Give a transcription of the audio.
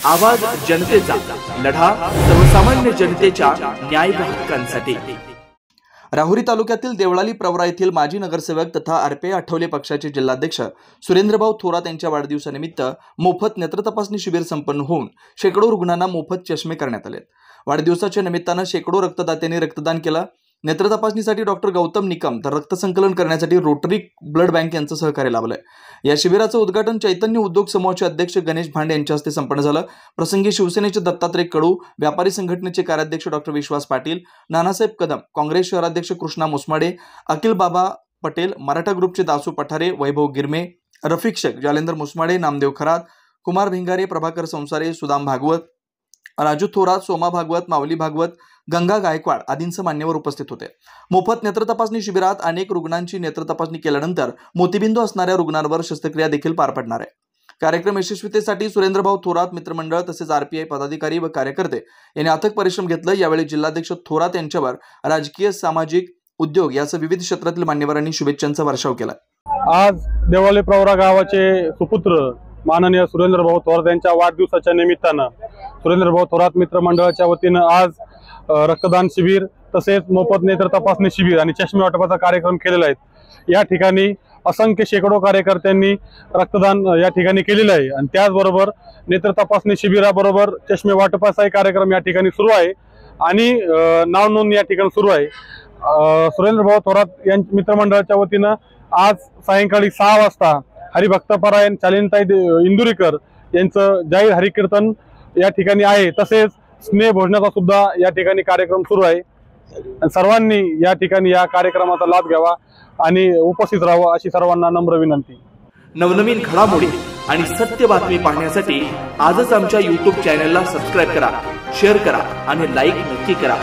आवाज जनतेचा, लढा सर्वसामान्य जनतेच्या न्याय व हक्कांसाठी। राहुरी तालुक्यातील देवळाली प्रवरा येथील माजी नगरसेवक तथा आरपीआय आठवले पक्षाचे जिल्हाध्यक्ष सुरेंद्रभाऊ थोरात यांच्या वाढदिवसानिमित्त मोफत नेत्र तपासणी शिबिर संपन्न होऊन शेकडो रुग्णांना मोफत चष्मे करण्यात आले। वाढदिवसाच्या निमित्ताने शेकडो रक्तदात्यांनी रक्तदान केलं। नेत्र तपासणीसाठी डॉक्टर गौतम निकम तर रक्त संकलन करण्यासाठी रोटरी ब्लड बँक यांचं सहकार्य लाभलंय। या शिबिराचं उद्घाटन चैतन्य उद्योग समूहाचे अध्यक्ष गणेश भांडे यांच्या हस्ते संपन्न झालं। प्रसंगी शिवसेनेचे दत्तात्रय कडू, व्यापारी संघटनेचे कार्याध्यक्ष डॉक्टर विश्वास पाटील, नानासाहेब कदम, काँग्रेस शहराध्यक्ष कृष्णा मुसमाडे, अखिल बाबा पटेल, मराठा ग्रुपचे दासू पठारे, वैभव गिरमे, रफिक शेख, जालेंदर मुसमाडे, नामदेव खरात, कुमार भिंगारे, प्रभाकर संसारे, सुदाम भागवत, राजू थोरात, सोमा भागवत, माऊली भागवत, गंगा गायकवाड आदींसह मान्यवर उपस्थित होते। मोफत नेत्र तपासणी शिबिरात अनेक रुग्णांची नेत्र तपासणी केल्यानंतर मोतीबिंदू असणाऱ्या रुग्णांवर शस्त्रक्रिया देखील पार पडणार आहे। कार्यक्रम यशस्वीतेसाठी सुरेंद्रभाऊ थोरात मित्रमंडळ तसेच आरपीआय पदाधिकारी व कार्यकर्ते यांनी अथक परिश्रम घेतले। यावेळी जिल्हाध्यक्ष थोरात यांच्यावर राजकीय, सामाजिक, उद्योग यासह विविध क्षेत्रातील मान्यवरांनी शुभेच्छांचा वर्षाव केला। आज देवळाली प्रवरा गावाचे सुपुत्र माननीय सुरेंद्रभाऊ थोरात यांच्या वाढदिवसाच्या निमित्तानं सुरेंद्रभाऊ थोरात मित्रमंडळाच्या वतीनं आज रक्तदान शिबिर तसेच मोफत नेत्र तपासणी शिबिर आणि चष्मे वाटपाचा कार्यक्रम केलेला आहे। या ठिकाणी असंख्य शेकडो कार्यकर्त्यांनी रक्तदान या ठिकाणी केलेलं आहे आणि त्याचबरोबर नेत्र तपासणी शिबिराबरोबर चष्मे वाटपाचाही कार्यक्रम या ठिकाणी सुरू आहे आणि नाव नोंदणी या ठिकाणी सुरू आहे। सुरेंद्रभाऊ थोरात यांच्या मित्रमंडळाच्या वतीनं आज सायंकाळी 6 वाजता हरिभक्तपरायण शालिनीताई इंदुरीकर यांचं जाहीर हरिकीर्तन या ठिकाणी आहे। तसेच स्नेह भोजनाचा सुद्धा या ठिकाणी कार्यक्रम सुरू आहे। सर्वांनी या ठिकाणी या कार्यक्रमाचा लाभ घ्यावा आणि उपस्थित राहावं अशी सर्वांना नम्र विनंती। नवनवीन घडामोडी आणि सत्य बातमी पाहण्यासाठी आजच आमच्या YouTube चॅनलला सबस्क्राइब करा, शेअर करा आणि लाईक नक्की करा।